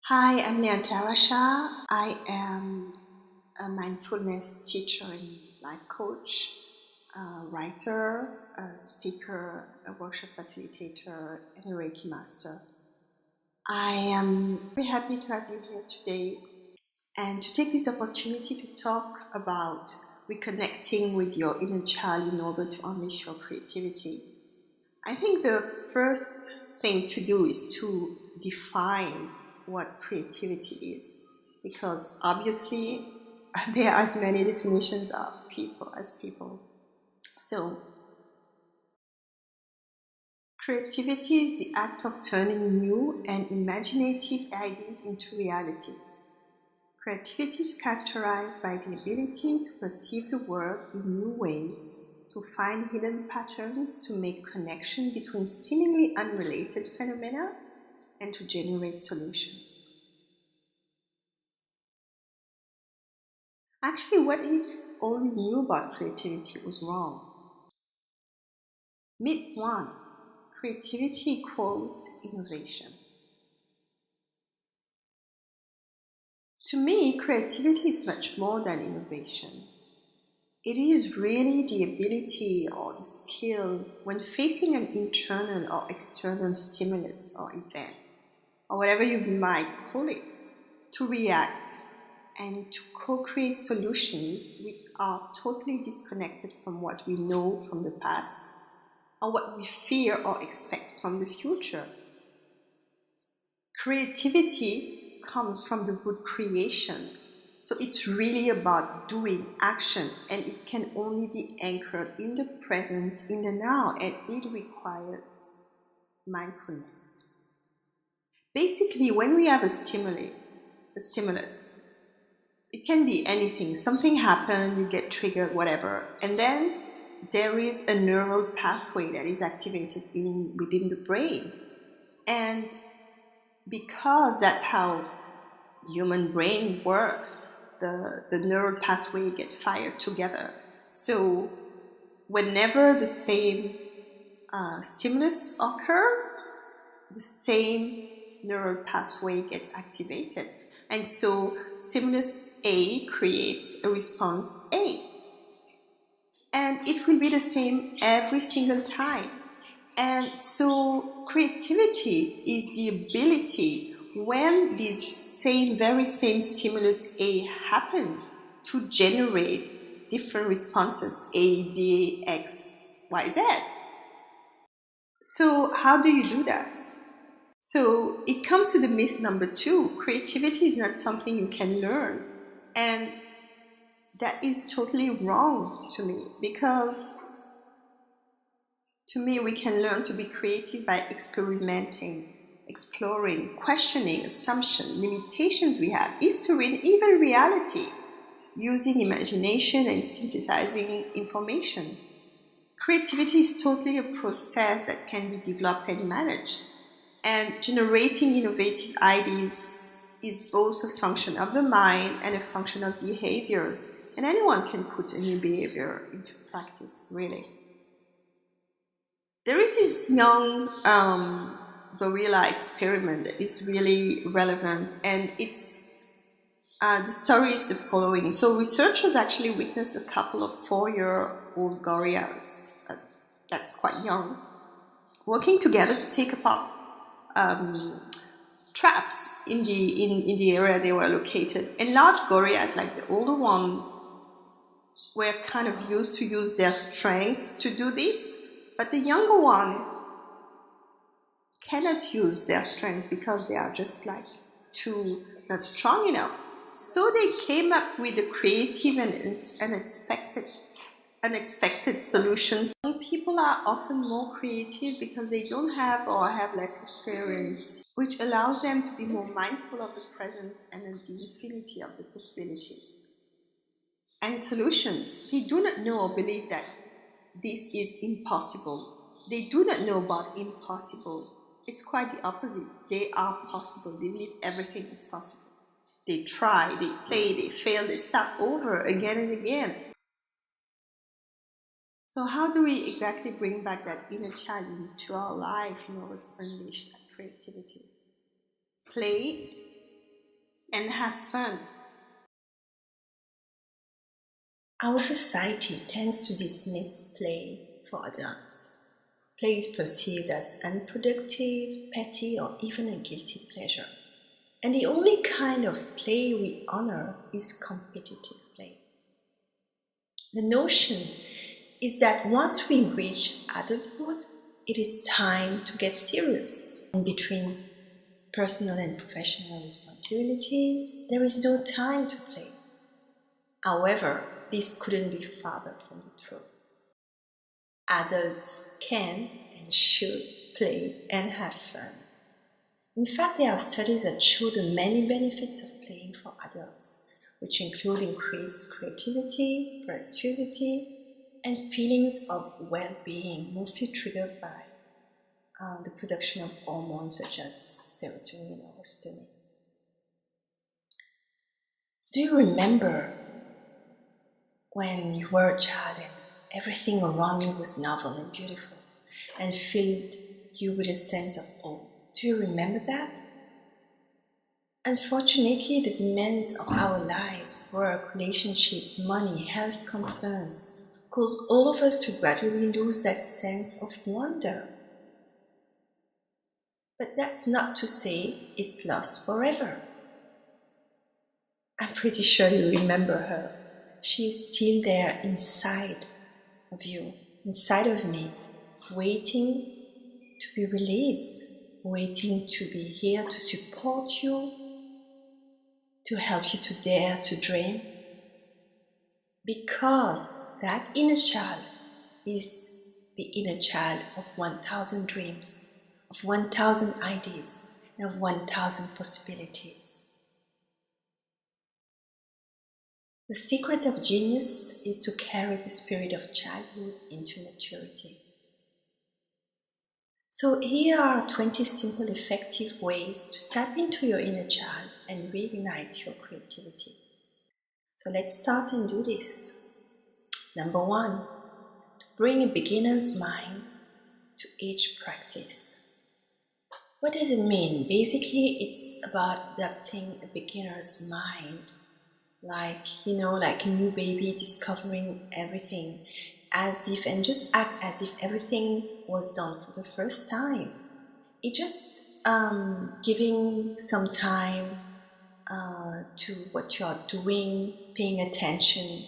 Hi, I'm Leantara Shah. I am a mindfulness teacher and life coach, a writer, a speaker, a workshop facilitator, and a Reiki master. I am very happy to have you here today and to take this opportunity to talk about reconnecting with your inner child in order to unleash your creativity. I think the first thing to do is to define what creativity is, because obviously there are as many definitions of people as people. So, creativity is the act of turning new and imaginative ideas into reality. Creativity is characterized by the ability to perceive the world in new ways, to find hidden patterns, to make connection between seemingly unrelated phenomena, and to generate solutions. Actually, what if all we knew about creativity was wrong? Myth 1. Creativity equals innovation. To me, creativity is much more than innovation. It is really the ability or the skill when facing an internal or external stimulus or event, or whatever you might call it, to react and to co-create solutions which are totally disconnected from what we know from the past or what we fear or expect from the future. Creativity comes from the word creation. So it's really about doing action, and it can only be anchored in the present, in the now, and it requires mindfulness. Basically, when we have a stimulus, it can be anything. Something happened, you get triggered, whatever, and then there is a neural pathway that is activated within the brain. And because that's how human brain works, the neural pathway get fired together. So whenever the same stimulus occurs, the same neural pathway gets activated. And so stimulus A creates a response A. And it will be the same every single time. And so creativity is the ability when this very same stimulus A happens to generate different responses A, B, X, Y, Z. So how do you do that? So it comes to the myth number 2. Creativity is not something you can learn. And that is totally wrong to me, because to me, we can learn to be creative by experimenting, exploring, questioning assumptions, limitations we have, history, and even reality, using imagination and synthesizing information. Creativity is totally a process that can be developed and managed. And generating innovative ideas is both a function of the mind and a function of behaviors. And anyone can put a new behavior into practice, really. There is this young gorilla experiment that is really relevant, and the story is the following. So researchers actually witnessed a couple of 4-year-old gorillas, that's quite young, working together to take apart traps in the area they were located. And large gorillas, like the older one, were kind of used to use their strengths to do this, but the younger one cannot use their strengths because they are just like too not strong enough. So they came up with a creative and unexpected solution. Young people are often more creative because they don't have or have less experience, which allows them to be more mindful of the present and the infinity of the possibilities and solutions. They do not know or believe that this is impossible. They do not know about impossible. It's quite the opposite. They are possible. They believe everything is possible. They try, they play, they fail, they start over again and again. So how do we exactly bring back that inner child into our life in order to unleash that creativity? Play, and have fun. Our society tends to dismiss play for adults. Play is perceived as unproductive, petty, or even a guilty pleasure. And the only kind of play we honor is competitive play. The notion is that once we reach adulthood, it is time to get serious. In between personal and professional responsibilities, there is no time to play. However, this couldn't be farther from the truth. Adults can and should play and have fun. In fact, there are studies that show the many benefits of playing for adults, which include increased creativity, productivity, and feelings of well-being, mostly triggered by the production of hormones such as serotonin or histamine. Do you remember when you were a child and everything around you was novel and beautiful and filled you with a sense of awe? Do you remember that? Unfortunately, the demands of our lives, work, relationships, money, health concerns, cause all of us to gradually lose that sense of wonder. But that's not to say it's lost forever. I'm pretty sure you remember her. She is still there inside of you, inside of me, waiting to be released, waiting to be here to support you, to help you to dare to dream. Because that inner child is the inner child of 1,000 dreams, of 1,000 ideas, and of 1,000 possibilities. The secret of genius is to carry the spirit of childhood into maturity. So here are 20 simple, effective ways to tap into your inner child and reignite your creativity. So let's start and do this. Number 1, to bring a beginner's mind to each practice. What does it mean? Basically, it's about adapting a beginner's mind, like a new baby discovering everything, and just act as if everything was done for the first time. It just giving some time to what you are doing, paying attention,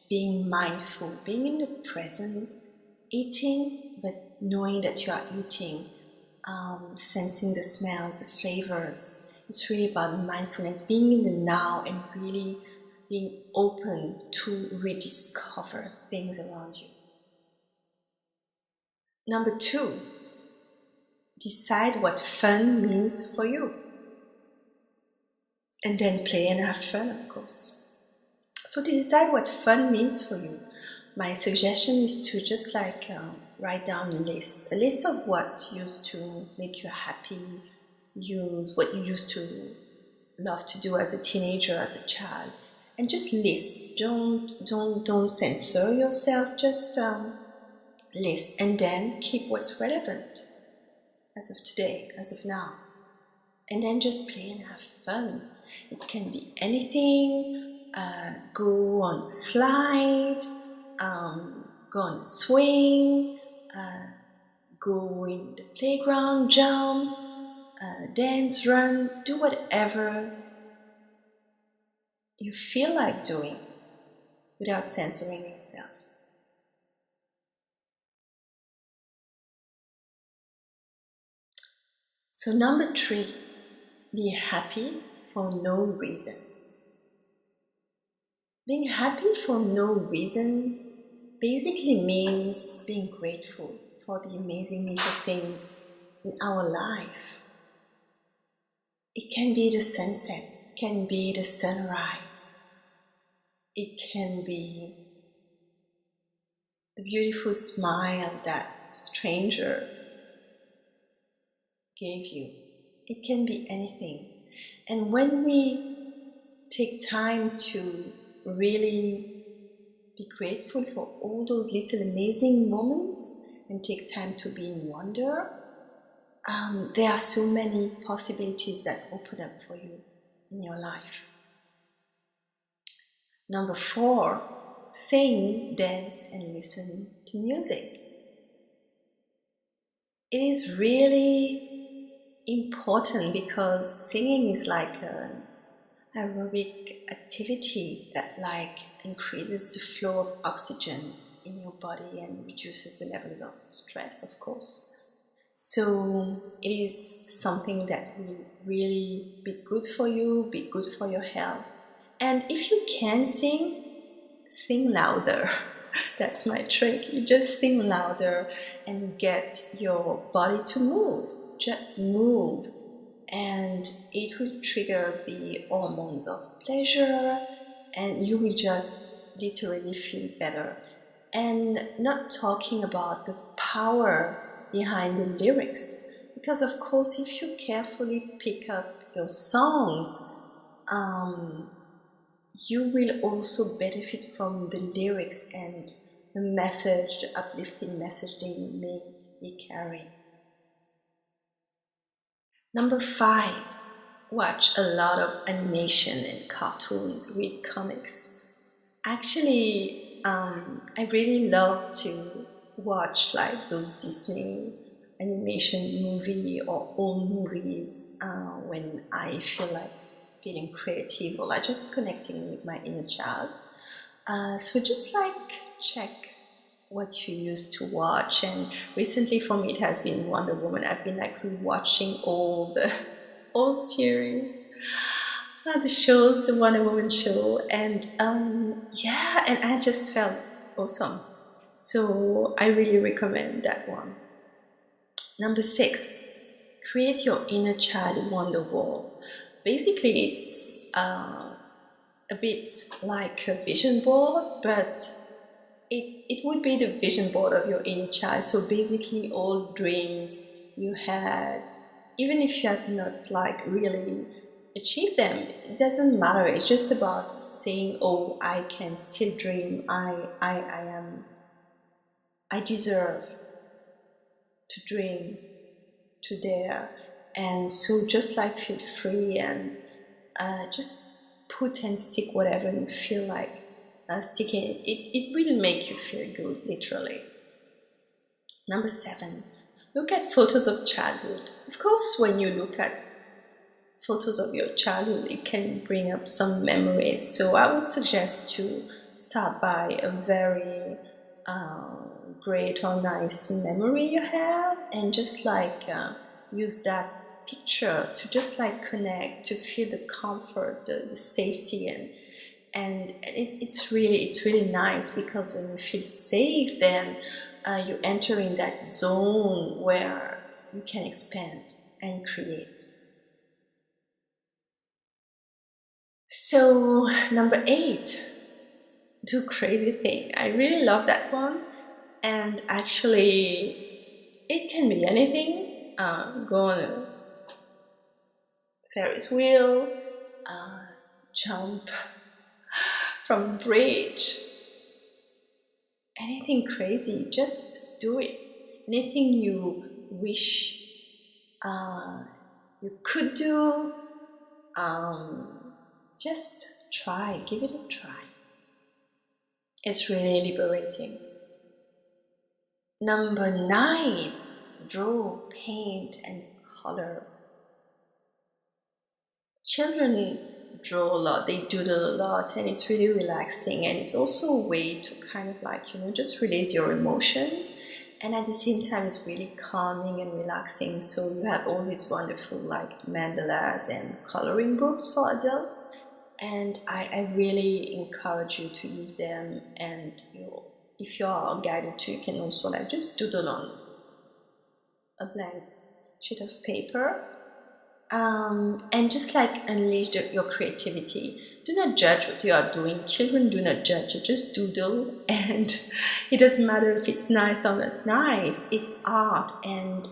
being mindful, being in the present, eating, but knowing that you are eating, sensing the smells, the flavors. It's really about mindfulness, being in the now and really being open to rediscover things around you. Number 2, decide what fun means for you. And then play and have fun, of course. So to decide what fun means for you, my suggestion is to just write down a list of what used to make you happy, what you used to love to do as a teenager, as a child, and just list. Don't censor yourself. Just list, and then keep what's relevant as of today, as of now, and then just play and have fun. It can be anything. Go on the slide, go on the swing, go in the playground, jump, dance, run, do whatever you feel like doing without censoring yourself. So number 3, be happy for no reason. Being happy for no reason basically means being grateful for the amazing little things in our life. It can be the sunset, it can be the sunrise, it can be the beautiful smile that a stranger gave you. It can be anything. And when we take time to really be grateful for all those little amazing moments and take time to be in wonder, there are so many possibilities that open up for you. in your life. Number 4, sing, dance, and listen to music. It is really important because singing is like an aerobic activity that increases the flow of oxygen in your body and reduces the levels of stress, of course. So it is something that will really be good for you, be good for your health. And if you can sing louder. That's my trick. You just sing louder and get your body to move. Just move. And it will trigger the hormones of pleasure, and you will just literally feel better. And not talking about the power behind the lyrics, because of course if you carefully pick up your songs, you will also benefit from the lyrics and the message, the uplifting message they may be carrying. Number 5, watch a lot of animation and cartoons, read comics. Actually, I really love to watch those Disney animation movie or old movies when I feel like feeling creative or just connecting with my inner child. So just check what you used to watch, and recently for me it has been Wonder Woman. I've been rewatching all the whole series, the shows, the Wonder Woman show, and yeah, and I just felt awesome. So I really recommend that one. Number 6, create your inner child wonder wall. Basically, it's a bit like a vision board, but it would be the vision board of your inner child. So basically all dreams you had, even if you have not really achieved them, it doesn't matter. It's just about saying, oh, I can still dream. I deserve to dream, to dare. And so just feel free and just put and stick whatever you feel like sticking. It will make you feel good, literally. Number 7, look at photos of childhood. Of course, when you look at photos of your childhood, it can bring up some memories. So I would suggest to start by a very great or nice memory you have, and just use that picture to just connect, to feel the comfort, the safety, and it's really nice, because when you feel safe, then you enter in that zone where you can expand and create. So number 8, do crazy thing. I really love that one, and actually it can be anything. Go on a Ferris wheel, jump from a bridge, anything crazy, just do it. Anything you wish you could do, just try, give it a try. It's really liberating. Number 9, draw, paint, and color. Children draw a lot, they doodle a lot, and it's really relaxing, and it's also a way to just release your emotions, and at the same time it's really calming and relaxing. So you have all these wonderful mandalas and coloring books for adults, and I really encourage you to use them. And if you are guided to, you can also just doodle on a blank sheet of paper, and just unleash your creativity. Do not judge what you are doing. Children do not judge. You just doodle, and it doesn't matter if it's nice or not nice. It's art, and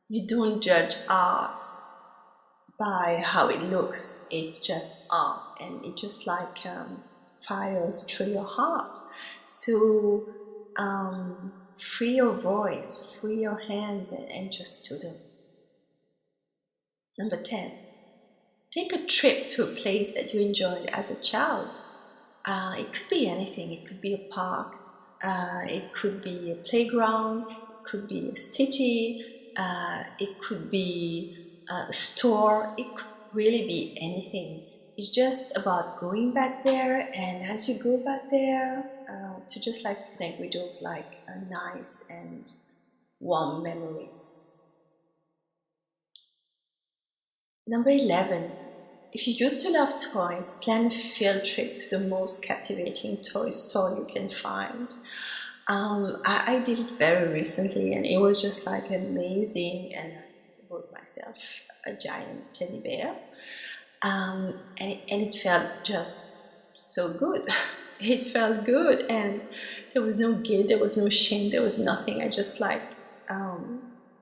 you don't judge art by how it looks. It's just art, and it just fires through your heart. So free your voice, free your hands, and just doodle. Number 10, Take a trip to a place that you enjoyed as a child. It could be anything. It could be a park. It could be a playground. It could be a city. It could be a store. It could really be anything. It's just about going back there, and as you go back there, to just like connect with those like nice and warm memories. Number 11. If you used to love toys, plan a field trip to the most captivating toy store you can find. I did it very recently, and it was just like amazing, and I bought myself a giant teddy bear, and it felt just so good. It felt good, and there was no guilt, there was no shame, there was nothing. I just like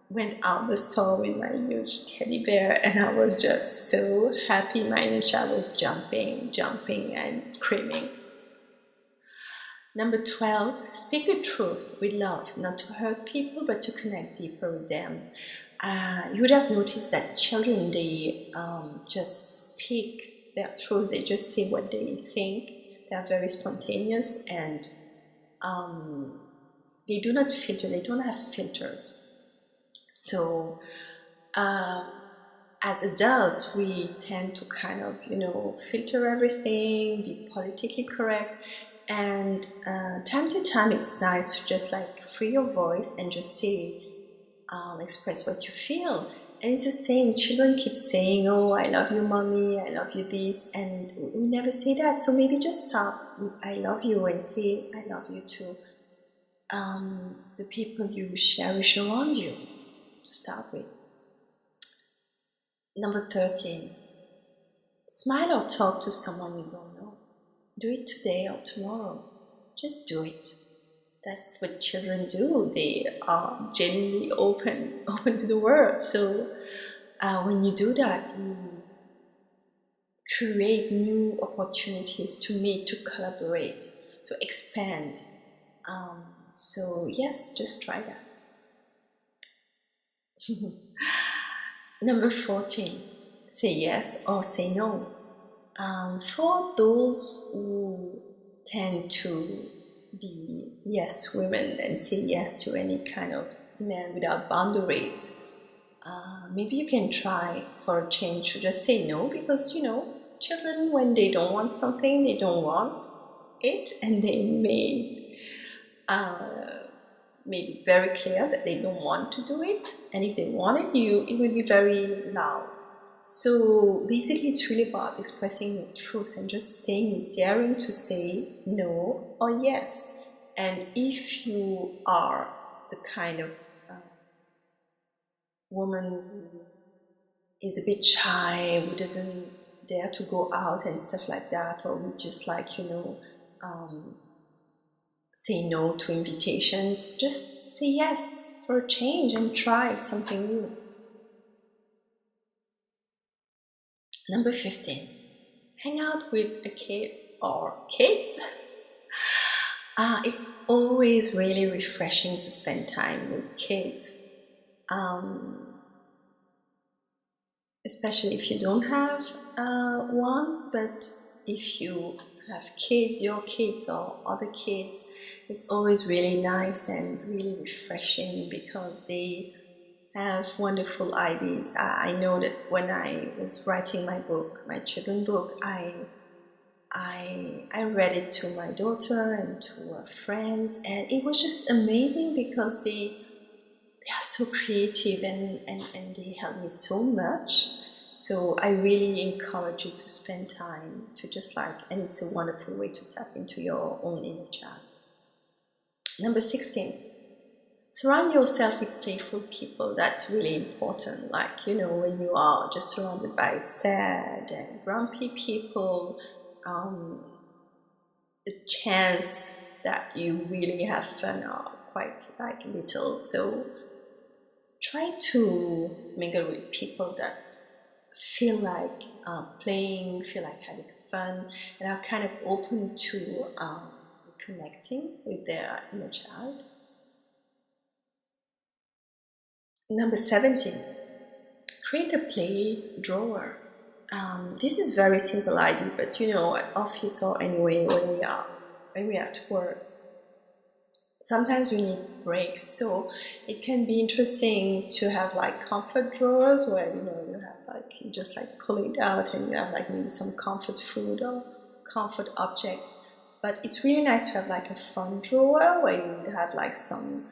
went out the store with my huge teddy bear, and I was just so happy. My inner child was jumping and screaming. Number 12, speak the truth with love, not to hurt people, but to connect deeper with them. You would have noticed that children, they just speak their truth, they just say what they think. They are very spontaneous, and they do not filter, they don't have filters. So as adults, we tend to kind of, filter everything, be politically correct. And time to time, it's nice to just like free your voice and just say, express what you feel. And it's the same, children keep saying, oh, I love you, mommy, I love you this, and we never say that. So maybe just start with I love you and say I love you to the people you cherish around you, to start with. Number 13, smile or talk to someone you don't know. Do it today or tomorrow. Just do it. That's what children do. They are genuinely open to the world. So when you do that, you create new opportunities to meet, to collaborate, to expand. So yes, just try that. Number 14, say yes or say no. For those who tend to be yes women and say yes to any kind of demand without boundaries, maybe you can try for a change to just say no, because children, when they don't want something, they don't want it, and they may be very clear that they don't want to do it, and if they wanted it will be very loud. So basically, it's really about expressing your truth and just saying, daring to say no or yes. And if you are the kind of woman who is a bit shy, who doesn't dare to go out and stuff like that, or who just like, say no to invitations, just say yes for a change and try something new. Number 15, hang out with a kid or kids. It's always really refreshing to spend time with kids, especially if you don't have ones, but if you have kids, your kids or other kids, it's always really nice and really refreshing because they have wonderful ideas. I know that when I was writing my book, my children's book, I read it to my daughter and to her friends, and it was just amazing because they are so creative and they help me so much. So I really encourage you to spend time to just like, and it's a wonderful way to tap into your own inner child. Number 16, surround yourself with playful people. That's really important. Like, when you are just surrounded by sad and grumpy people, the chance that you really have fun are quite like little. So try to mingle with people that feel like playing, feel like having fun, and are kind of open to connecting with their inner child. Number 17, create a play drawer. This is very simple idea, but you know, at office or anyway, when we are at work, sometimes we need breaks. So it can be interesting to have like comfort drawers where you know you have like you just like pull it out and you have like maybe some comfort food or comfort object. But it's really nice to have like a fun drawer where you have like some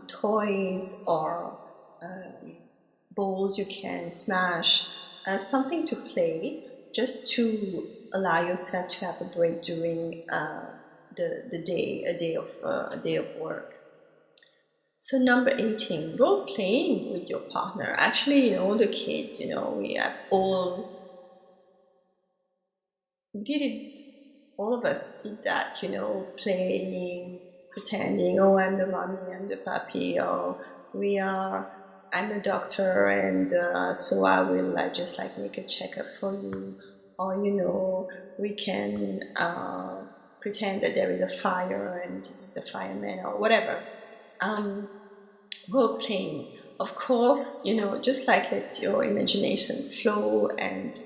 toys or balls you can smash, something to play, just to allow yourself to have a break during the day, a day of work. So number 18, role playing with your partner. Actually, you know, all the kids, you know, we have all did it. All of us did that, you know, playing, pretending, oh, I'm the mommy, I'm the papi, or I'm a doctor, and so I will like just like make a checkup for you, or you know, we can pretend that there is a fire and this is the fireman or whatever. Um, Role playing, of course, you know, just like let your imagination flow, and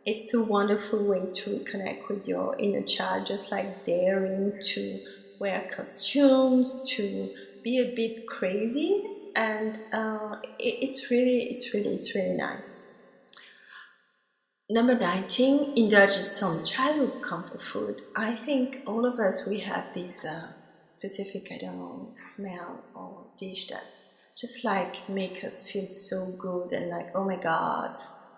it's a wonderful way to connect with your inner child, just like daring to wear costumes, to be a bit crazy, and it's really nice. Number 19, indulge in some childhood comfort food. I think all of us, we have this specific, I don't know, smell or dish that just like make us feel so good and like, oh my God,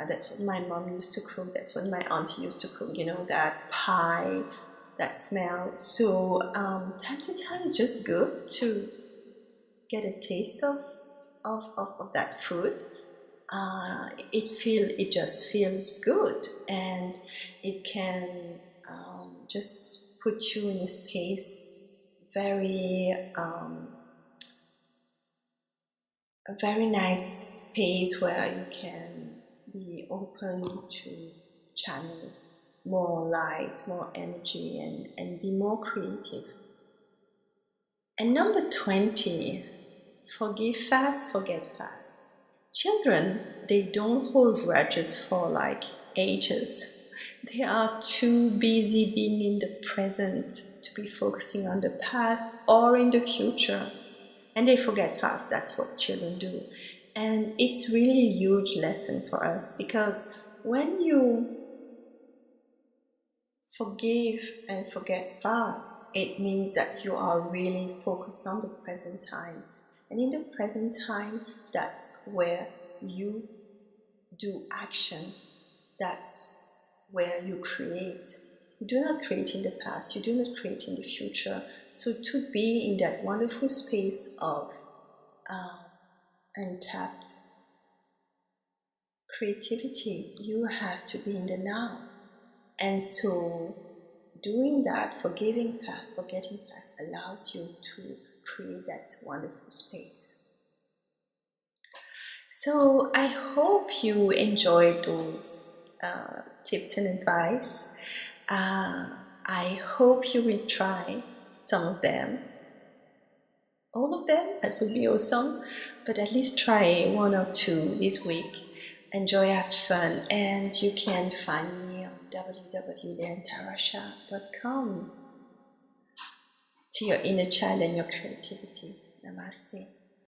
that's what my mom used to cook, that's what my auntie used to cook, you know, that pie, that smell. So time to time it's just good to get a taste of that food. It just feels good, and it can just put you in a space very a very nice space where you can be open to channel more light, more energy, and be more creative. And number 20, forgive fast, forget fast. Children, they don't hold grudges for like ages. They are too busy being in the present to be focusing on the past or in the future. And they forget fast. That's what children do. And it's really a huge lesson for us, because when you forgive and forget fast, it means that you are really focused on the present time. And in the present time, that's where you do action. That's where you create. You do not create in the past, you do not create in the future. So to be in that wonderful space of untapped creativity, you have to be in the now. And so doing that, forgiving fast, forgetting fast, allows you to create that wonderful space. So I hope you enjoyed those tips and advice. I hope you will try some of them. All of them, that would be awesome. But at least try one or two this week. Enjoy, have fun, and you can find me on www.leontarasha.com to your inner child and your creativity. Namaste.